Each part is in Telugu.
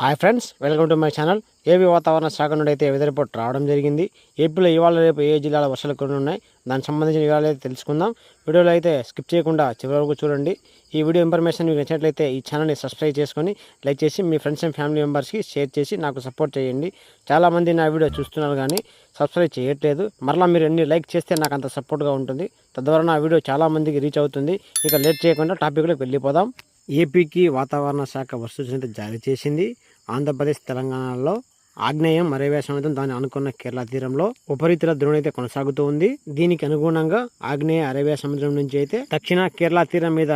Hi friends, welcome to my channel. AP వాతావరణ శాఖ నుండి అయితే వెదర్ రిపోర్ట్ రావడం జరిగింది. ఏపీలో ఇవాళ రేపు ఏ జిల్లాల వర్షాలు కొన్ని ఉన్నాయి, దానికి సంబంధించిన వివరాలు అయితే తెలుసుకుందాం. వీడియోలో అయితే స్కిప్ చేయకుండా చివరి వరకు చూడండి. ఈ వీడియో ఇన్ఫర్మేషన్ మీకు నచ్చినట్లయితే ఈ ఛానల్ని సబ్స్క్రైబ్ చేసుకొని లైక్ చేసి మీ ఫ్రెండ్స్ అండ్ ఫ్యామిలీ మెంబర్స్కి షేర్ చేసి నాకు సపోర్ట్ చేయండి. చాలామంది నా వీడియో చూస్తున్నారు కానీ సబ్స్క్రైబ్ చేయట్లేదు. మరలా మీరు ఎన్ని లైక్ చేస్తే నాకు అంత సపోర్ట్గా ఉంటుంది. తద్వారా నా వీడియో చాలామందికి రీచ్ అవుతుంది. ఇక లేట్ చేయకుండా టాపిక్లోకి వెళ్ళిపోదాం. ఏపీకి వాతావరణ శాఖ వర్ష సూచన జారీ చేసింది. ఆంధ్రప్రదేశ్, తెలంగాణలో ఆగ్నేయం అరేబియా సముద్రం దాని అనుకున్న కేరళ తీరంలో ఉపరితల ద్రోణి అయితే కొనసాగుతూ ఉంది. దీనికి అనుగుణంగా ఆగ్నేయ అరేబియా సముద్రం నుంచి అయితే దక్షిణ కేరళ తీరం మీద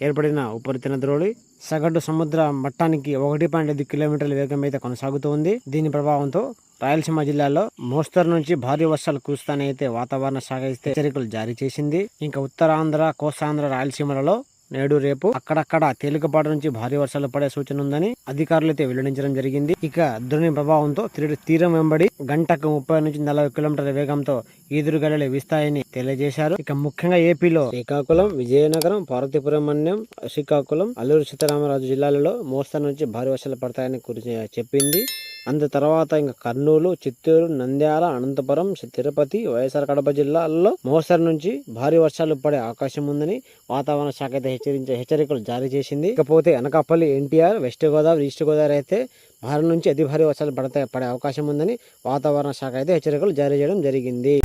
ఏర్పడిన ఉపరితల ద్రోణి సగటు సముద్ర మట్టానికి 1.5 కిలోమీటర్ల వేగం అయితే కొనసాగుతూ ఉంది. దీని ప్రభావంతో రాయలసీమ జిల్లాలో మోస్తరు నుంచి భారీ వర్షాలు కురుస్తాయని అయితే వాతావరణ శాఖ అయితే హెచ్చరికలు జారీ చేసింది. ఇంకా ఉత్తరాంధ్ర, కోస్తాంధ్ర, రాయలసీమలలో నేడు రేపు అక్కడక్కడ తేలికపాటి నుంచి భారీ వర్షాలు పడే సూచన ఉందని అధికారులు అయితే వెల్లడించడం జరిగింది. ఇక ద్రోణి ప్రభావంతో తీరం వెంబడి గంటకు 30 నుంచి 40 కిలోమీటర్ల వేగంతో ఈదురుగాలులు వీస్తాయని తెలియజేశారు. ఇక ముఖ్యంగా ఏపీలో శ్రీకాకుళం, విజయనగరం, పార్వతీపురం మన్యం, శ్రీకాకుళం, అల్లూరు సీతారామరాజు జిల్లాలలో మోస్తరు నుంచి భారీ వర్షాలు పడతాయని చెప్పింది. అందు తర్వాత ఇంకా కర్నూలు, చిత్తూరు, నంద్యాల, అనంతపురం, తిరుపతి, వైఎస్ఆర్ కడప జిల్లాల్లో మోస్తరు నుంచి భారీ వర్షాలు పడే అవకాశం ఉందని వాతావరణ శాఖ అయితే హెచ్చరికలు జారీ చేసింది. ఇకపోతే అనకాపల్లి, ఎన్టీఆర్, వెస్ట్ గోదావరి, ఈస్ట్ గోదావరి అయితే భారీ నుంచి అతి భారీ వర్షాలు పడే అవకాశం ఉందని వాతావరణ శాఖ అయితే హెచ్చరికలు జారీ చేయడం జరిగింది.